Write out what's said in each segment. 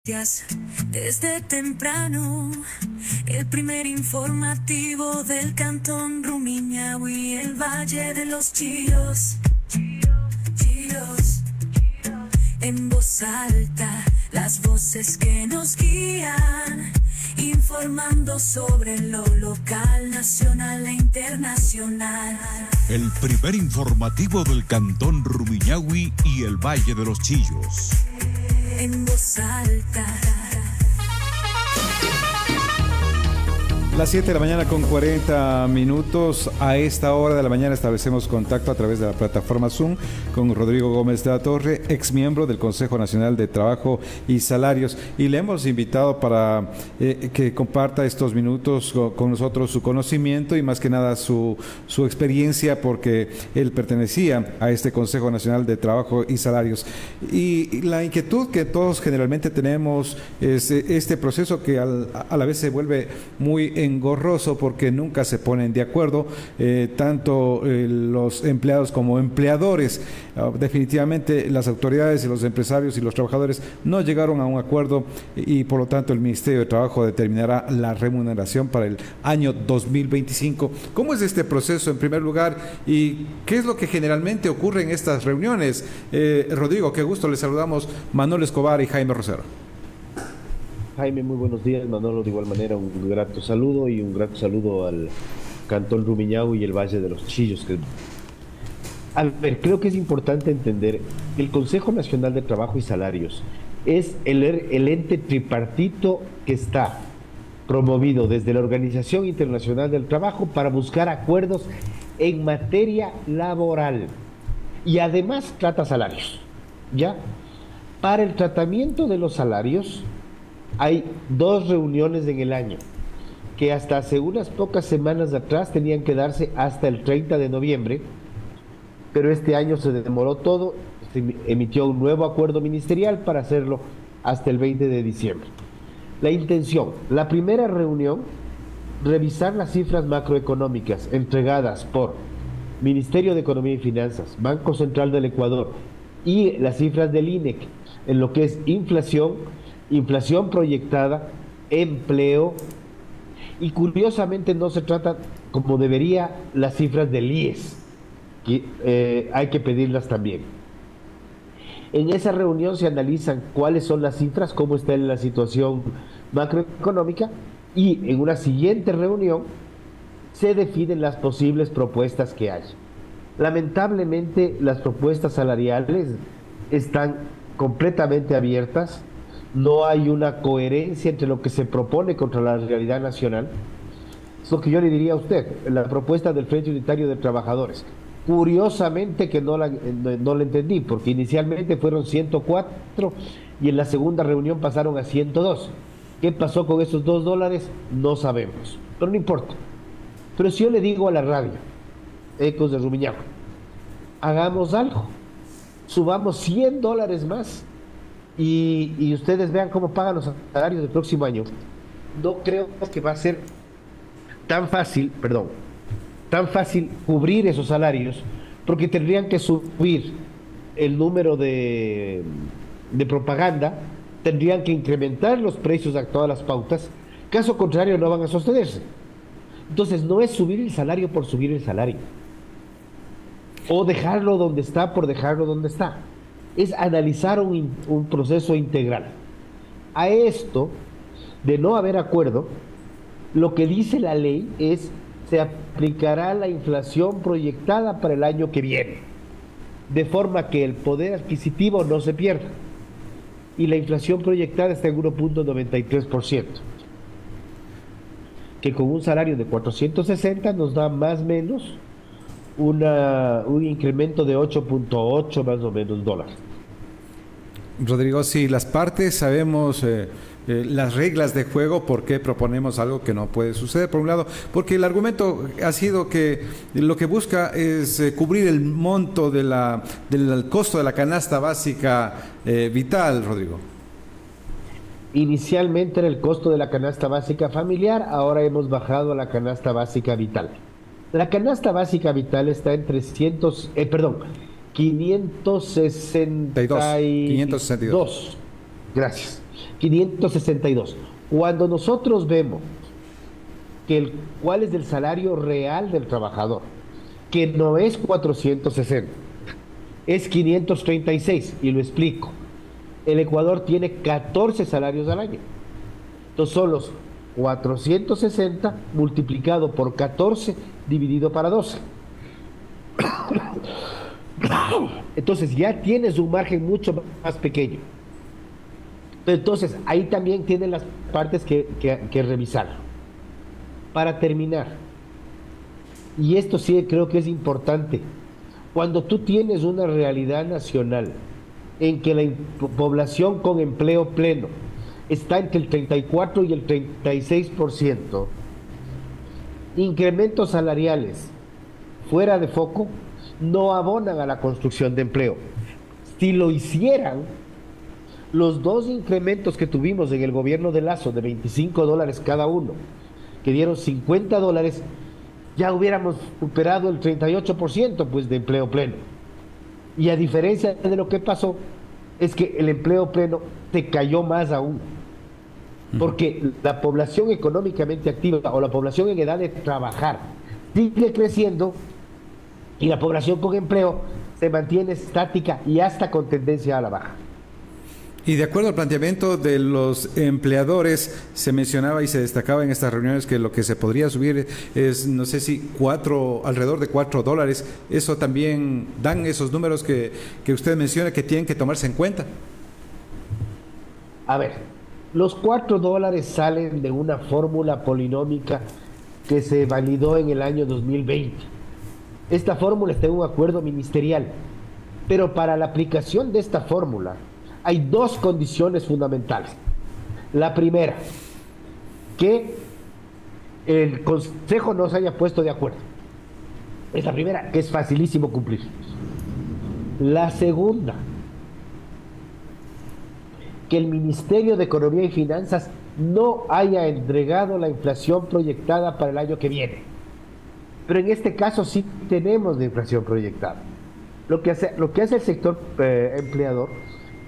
Desde temprano, el primer informativo del Cantón Rumiñahui y el Valle de los Chillos. En voz alta, las voces que nos guían, informando sobre lo local, nacional e internacional. El primer informativo del Cantón Rumiñahui y el Valle de los Chillos. En voz alta. Las 7 de la mañana con 40 minutos. A esta hora de la mañana establecemos contacto a través de la plataforma Zoom con Rodrigo Gómez de la Torre, ex miembro del Consejo Nacional de Trabajo y Salarios, y le hemos invitado para que comparta estos minutos con nosotros su conocimiento y más que nada su experiencia, porque él pertenecía a este Consejo Nacional de Trabajo y Salarios. Y la inquietud que todos generalmente tenemos es este proceso que a la vez se vuelve muy engorroso porque nunca se ponen de acuerdo, tanto los empleados como empleadores. Definitivamente las autoridades y los empresarios y los trabajadores no llegaron a un acuerdo y por lo tanto el Ministerio de Trabajo determinará la remuneración para el año 2025. ¿Cómo es este proceso en primer lugar y qué es lo que generalmente ocurre en estas reuniones? Rodrigo, qué gusto, les saludamos Manuel Escobar y Jaime Rosero. Jaime, muy buenos días. Manolo, de igual manera, un grato saludo y un grato saludo al Cantón Rumiñahui y el Valle de los Chillos. A ver, creo que es importante entender que el Consejo Nacional de Trabajo y Salarios es el ente tripartito que está promovido desde la Organización Internacional del Trabajo para buscar acuerdos en materia laboral y además trata salarios, ¿ya? Para el tratamiento de los salarios hay 2 reuniones en el año, que hasta hace unas pocas semanas atrás tenían que darse hasta el 30 de noviembre, pero este año se demoró todo, se emitió un nuevo acuerdo ministerial para hacerlo hasta el 20 de diciembre. La intención, la primera reunión, revisar las cifras macroeconómicas entregadas por Ministerio de Economía y Finanzas, Banco Central del Ecuador y las cifras del INEC en lo que es inflación proyectada, empleo, y curiosamente no se trata como debería las cifras del IES, que hay que pedirlas también. En esa reunión se analizan cuáles son las cifras, cómo está la situación macroeconómica, y en una siguiente reunión se definen las posibles propuestas que hay. Lamentablemente las propuestas salariales están completamente abiertas. No hay una coherencia entre lo que se propone contra la realidad nacional. Es lo que yo le diría a usted, la propuesta del Frente Unitario de Trabajadores. Curiosamente que no la entendí, porque inicialmente fueron 104 y en la segunda reunión pasaron a 102. ¿Qué pasó con esos $2? No sabemos, pero no importa. Pero si yo le digo a la radio, Ecos de Rumiñahui, hagamos algo, subamos $100 más, y ustedes vean cómo pagan los salarios del próximo año. No creo que va a ser tan fácil cubrir esos salarios, porque tendrían que subir el número de propaganda, tendrían que incrementar los precios a todas las pautas, caso contrario no van a sostenerse. Entonces no es subir el salario por subir el salario, o dejarlo donde está por dejarlo donde está. Es analizar un proceso integral. A esto, de no haber acuerdo, lo que dice la ley es: se aplicará la inflación proyectada para el año que viene, de forma que el poder adquisitivo no se pierda. Y la inflación proyectada está en 1.93%, que con un salario de 460 nos da más o menos un incremento de 8.8 más o menos dólares. Rodrigo, si las partes sabemos las reglas de juego, ¿por qué proponemos algo que no puede suceder? Por un lado, porque el argumento ha sido que lo que busca es cubrir el monto del costo de la canasta básica vital, Rodrigo. Inicialmente era el costo de la canasta básica familiar, ahora hemos bajado a la canasta básica vital. La canasta básica vital está en 562. Gracias. 562. Cuando nosotros vemos que cuál es el salario real del trabajador, que no es 460, es 536, y lo explico. El Ecuador tiene 14 salarios al año. Entonces son los 460 multiplicado por 14 dividido para 12. Entonces ya tienes un margen mucho más pequeño. Entonces ahí también tienen las partes que revisar. Para terminar, y esto sí creo que es importante, cuando tú tienes una realidad nacional en que la población con empleo pleno está entre el 34 y el 36%, incrementos salariales fuera de foco no abonan a la construcción de empleo. Si lo hicieran, los dos incrementos que tuvimos en el gobierno de Lazo de $25 cada uno, que dieron $50, ya hubiéramos superado el 38% pues, de empleo pleno. Y a diferencia de lo que pasó, es que el empleo pleno se cayó más aún. Porque la población económicamente activa o la población en edad de trabajar sigue creciendo y la población con empleo se mantiene estática y hasta con tendencia a la baja. Y de acuerdo al planteamiento de los empleadores, se mencionaba y se destacaba en estas reuniones que lo que se podría subir es, no sé si alrededor de $4. Eso también dan esos números que usted menciona que tienen que tomarse en cuenta. A ver, los $4 salen de una fórmula polinómica que se validó en el año 2020. Esta fórmula está en un acuerdo ministerial, pero para la aplicación de esta fórmula hay dos condiciones fundamentales. La primera, que el Consejo no se haya puesto de acuerdo. Es la primera, que es facilísimo cumplir. La segunda, que el Ministerio de Economía y Finanzas no haya entregado la inflación proyectada para el año que viene. Pero en este caso sí tenemos la inflación proyectada. Lo que hace el sector empleador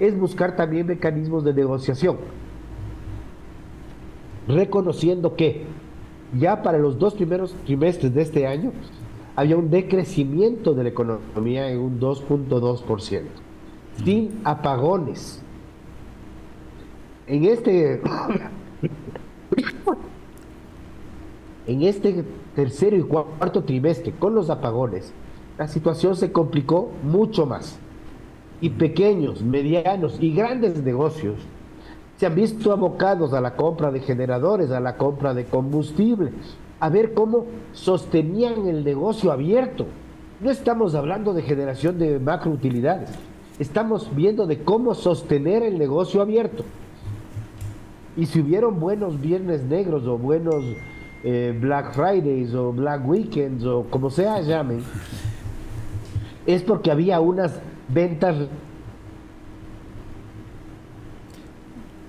es buscar también mecanismos de negociación, reconociendo que ya para los 2 primeros trimestres de este año había un decrecimiento de la economía en un 2.2%, sin apagones. En este tercero y cuarto trimestre, con los apagones, la situación se complicó mucho más. Y pequeños, medianos y grandes negocios se han visto abocados a la compra de generadores, a la compra de combustible, a ver cómo sostenían el negocio abierto. No estamos hablando de generación de macroutilidades, estamos viendo de cómo sostener el negocio abierto. Y si hubieron buenos viernes negros o buenos Black Fridays o Black Weekends o como sea llamen, es porque había unas ventas,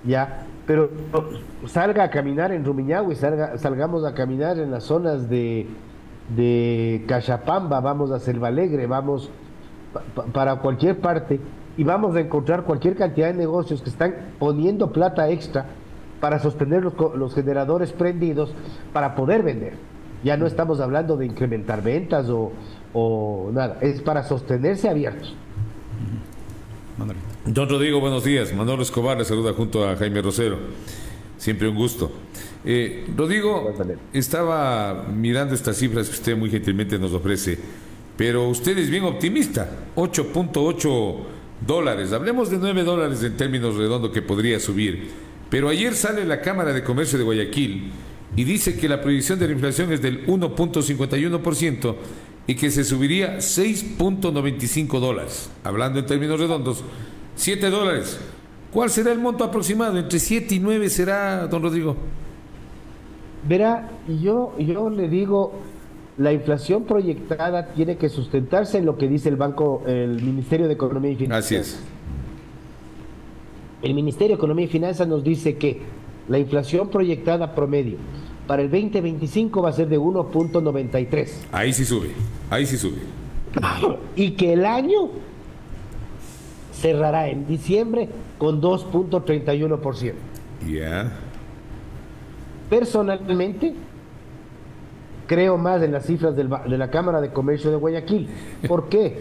ya, pero salga a caminar en Rumiñahui, salgamos a caminar en las zonas de Cachapamba, vamos a Selva Alegre, vamos para cualquier parte y vamos a encontrar cualquier cantidad de negocios que están poniendo plata extra para sostener los generadores prendidos para poder vender. Ya no estamos hablando de incrementar ventas o nada, es para sostenerse abiertos. Don Rodrigo, buenos días. Manolo Escobar le saluda junto a Jaime Rosero. Siempre un gusto. Rodrigo, estaba mirando estas cifras que usted muy gentilmente nos ofrece, pero usted es bien optimista. $8.8. Hablemos de $9 en términos redondos que podría subir. Pero ayer sale la Cámara de Comercio de Guayaquil y dice que la proyección de la inflación es del 1.51% y que se subiría $6.95. Hablando en términos redondos, $7. ¿Cuál será el monto aproximado? ¿Entre 7 y 9 será, don Rodrigo? Verá, yo le digo, la inflación proyectada tiene que sustentarse en lo que dice el Ministerio de Economía y Finanzas. Así es. El Ministerio de Economía y Finanzas nos dice que la inflación proyectada promedio para el 2025 va a ser de 1.93. Ahí sí sube, ahí sí sube. Y que el año cerrará en diciembre con 2.31%. Ya. Personalmente, creo más en las cifras de la Cámara de Comercio de Guayaquil. ¿Por qué?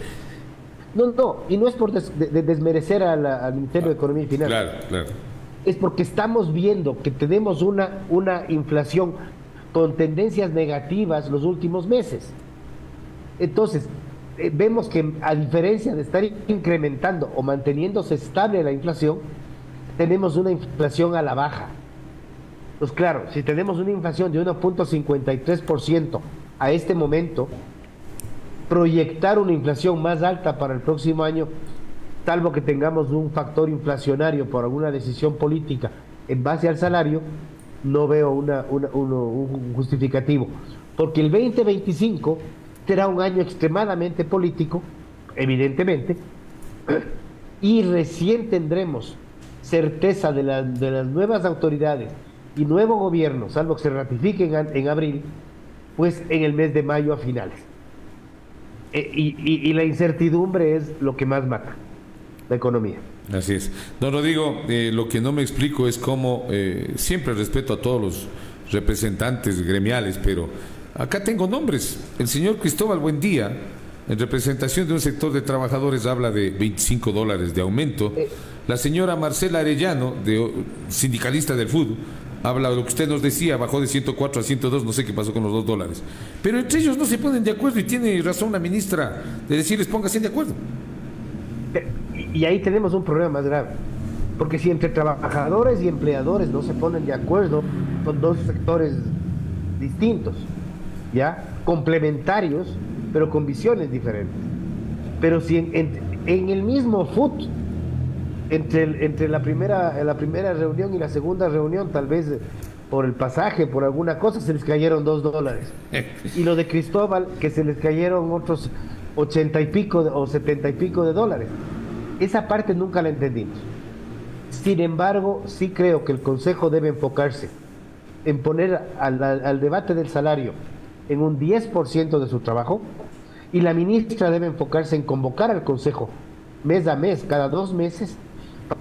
No, y no es por desmerecer al Ministerio de Economía y Finanzas. Claro, claro. Es porque estamos viendo que tenemos una inflación con tendencias negativas los últimos meses. Entonces, vemos que a diferencia de estar incrementando o manteniéndose estable la inflación, tenemos una inflación a la baja. Pues claro, si tenemos una inflación de 1.53% a este momento, proyectar una inflación más alta para el próximo año, salvo que tengamos un factor inflacionario por alguna decisión política en base al salario, no veo un justificativo. Porque el 2025 será un año extremadamente político, evidentemente, y recién tendremos certeza de las nuevas autoridades y nuevo gobierno, salvo que se ratifiquen en abril, pues en el mes de mayo a finales. Y la incertidumbre es lo que más mata la economía. Así es. Don Rodrigo, lo que no me explico es cómo, siempre respeto a todos los representantes gremiales, pero acá tengo nombres. El señor Cristóbal Buendía, en representación de un sector de trabajadores, habla de $25 de aumento. La señora Marcela Arellano, sindicalista del fútbol, habla de lo que usted nos decía, bajó de 104 a 102, no sé qué pasó con los $2. Pero entre ellos no se ponen de acuerdo y tiene razón la ministra de decirles pónganse de acuerdo. Y ahí tenemos un problema más grave, porque si entre trabajadores y empleadores no se ponen de acuerdo, son dos sectores distintos, ¿ya? Complementarios, pero con visiones diferentes. Pero si en el mismo FUT, entre la primera reunión y la segunda reunión, tal vez por el pasaje, por alguna cosa, se les cayeron $2. Y lo de Cristóbal, que se les cayeron otros 80 y pico o 70 y pico de dólares. Esa parte nunca la entendimos. Sin embargo, sí creo que el Consejo debe enfocarse en poner al debate del salario en un 10% de su trabajo, y la ministra debe enfocarse en convocar al Consejo mes a mes, cada 2 meses,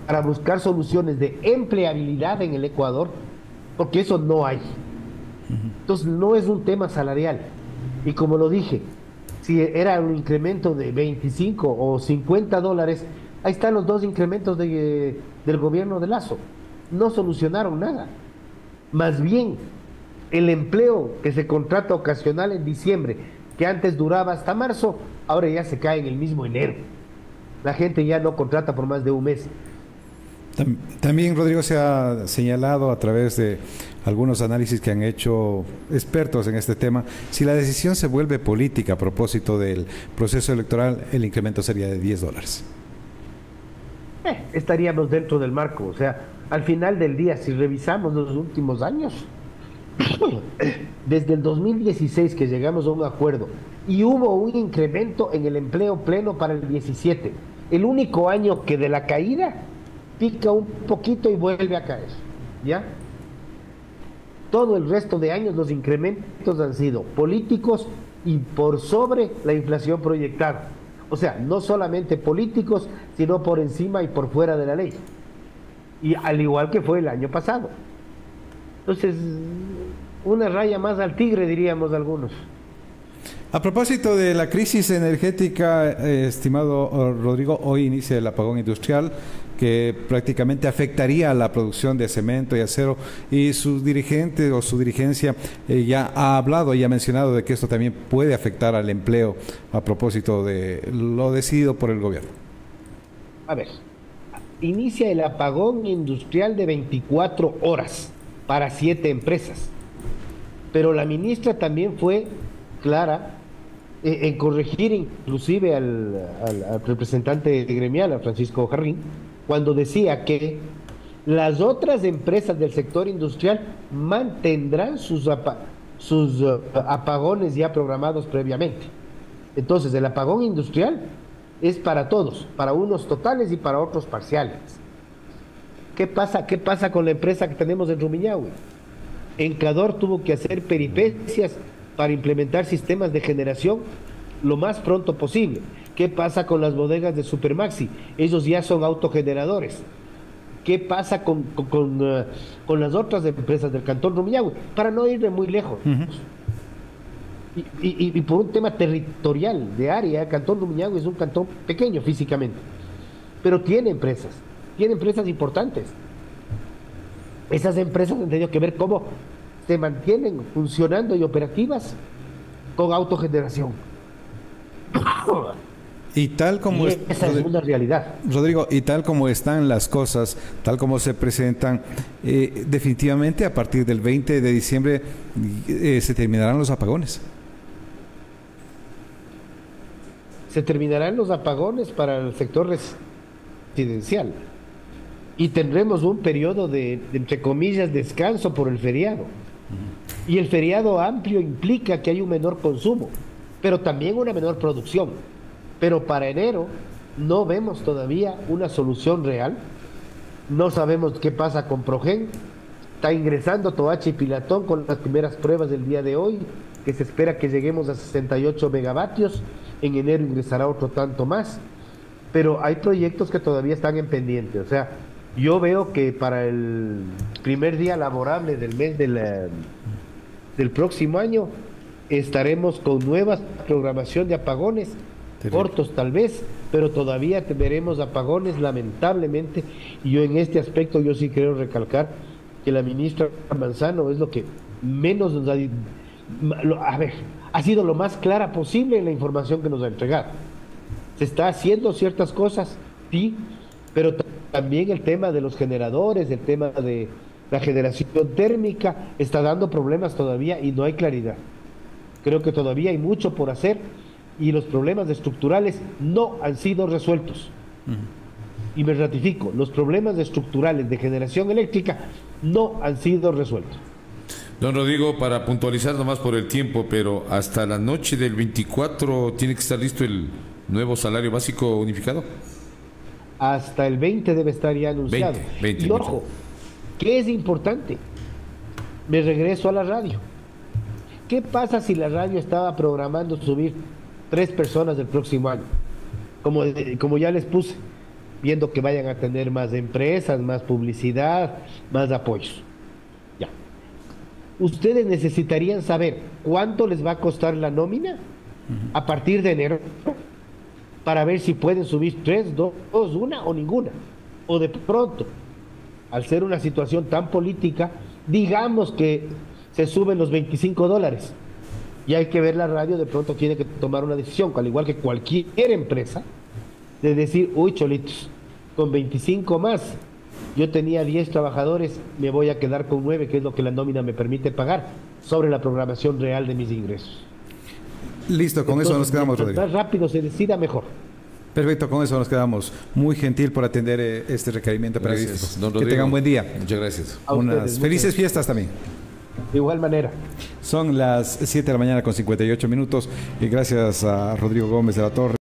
para buscar soluciones de empleabilidad en el Ecuador, porque eso no hay. Entonces no es un tema salarial, y como lo dije, si era un incremento de 25 o 50 dólares, ahí están los 2 incrementos del gobierno de Lazo. No solucionaron nada. Más bien, el empleo que se contrata ocasional en diciembre, que antes duraba hasta marzo, ahora ya se cae en el mismo enero. La gente ya no contrata por más de un mes. También, Rodrigo, se ha señalado a través de algunos análisis que han hecho expertos en este tema, si la decisión se vuelve política a propósito del proceso electoral, el incremento sería de $10. Estaríamos dentro del marco. O sea, al final del día, si revisamos los últimos años, desde el 2016 que llegamos a un acuerdo y hubo un incremento en el empleo pleno para el 17, el único año que de la caída pica un poquito y vuelve a caer, ¿ya? Todo el resto de años los incrementos han sido políticos y por sobre la inflación proyectada. O sea, no solamente políticos, sino por encima y por fuera de la ley. Y al igual que fue el año pasado. Entonces, una raya más al tigre, diríamos algunos. A propósito de la crisis energética, estimado Rodrigo, hoy inicia el apagón industrial que prácticamente afectaría a la producción de cemento y acero, y sus dirigentes o su dirigencia ya ha hablado y ha mencionado de que esto también puede afectar al empleo a propósito de lo decidido por el gobierno. A ver, inicia el apagón industrial de 24 horas para 7 empresas, pero la ministra también fue clara en corregir inclusive al representante gremial, a Francisco Jarrín, cuando decía que las otras empresas del sector industrial mantendrán sus apagones ya programados previamente. Entonces, el apagón industrial es para todos, para unos totales y para otros parciales. ¿Qué pasa con la empresa que tenemos en Rumiñahui? Encador tuvo que hacer peripecias para implementar sistemas de generación lo más pronto posible. ¿Qué pasa con las bodegas de Supermaxi? Ellos ya son autogeneradores. qué pasa con las otras empresas del Cantón Rumiñahui, para no irme muy lejos. Y por un tema territorial, de área, el Cantón Rumiñahui es un cantón pequeño físicamente, pero tiene empresas importantes. Esas empresas han tenido que ver cómo se mantienen funcionando y operativas con autogeneración. Y tal como esa es una realidad. Rodrigo, y tal como están las cosas, tal como se presentan, definitivamente a partir del 20 de diciembre se terminarán los apagones. Se terminarán los apagones para el sector residencial y tendremos un periodo de entre comillas, descanso por el feriado. Y el feriado amplio implica que hay un menor consumo, pero también una menor producción. Pero para enero no vemos todavía una solución real. No sabemos qué pasa con Progen. Está ingresando Toachi y Pilatón con las primeras pruebas del día de hoy, que se espera que lleguemos a 68 megavatios. En enero ingresará otro tanto más. Pero hay proyectos que todavía están en pendiente. O sea, yo veo que para el primer día laborable del mes del próximo año estaremos con nueva programación de apagones, cortos tal vez, pero todavía veremos apagones lamentablemente. Y yo en este aspecto yo sí quiero recalcar que la ministra Manzano es lo que menos nos ha sido lo más clara posible en la información que nos ha entregado. Se está haciendo ciertas cosas, sí, pero también el tema de los generadores, el tema de la generación térmica está dando problemas todavía y no hay claridad. Creo que todavía hay mucho por hacer y los problemas estructurales no han sido resueltos. Y me ratifico, los problemas estructurales de generación eléctrica no han sido resueltos. Don Rodrigo, para puntualizar nomás por el tiempo, pero hasta la noche del 24 tiene que estar listo el nuevo salario básico unificado. Hasta el 20 debe estar ya anunciado. 20, y ojo, ¿qué es importante? Me regreso a la radio. ¿Qué pasa si la radio estaba programando subir 3 personas el próximo año? Como ya les puse, viendo que vayan a tener más empresas, más publicidad, más apoyos. Ya. Ustedes necesitarían saber cuánto les va a costar la nómina a partir de enero para ver si pueden subir 3, 2, una o ninguna. O de pronto, al ser una situación tan política, digamos que se suben los $25 y hay que ver, la radio de pronto tiene que tomar una decisión, al igual que cualquier empresa, de decir, uy, cholitos, con 25 más, yo tenía 10 trabajadores, me voy a quedar con 9, que es lo que la nómina me permite pagar, sobre la programación real de mis ingresos. Listo, con eso nos quedamos, Rodrigo. Más rápido se decida, mejor. Perfecto, con eso nos quedamos. Muy gentil por atender este requerimiento periodístico. Don Rodrigo, que tengan buen día. Muchas gracias. Unas felices fiestas también. De igual manera. Son las 7 de la mañana con 58 minutos y gracias a Rodrigo Gómez de la Torre.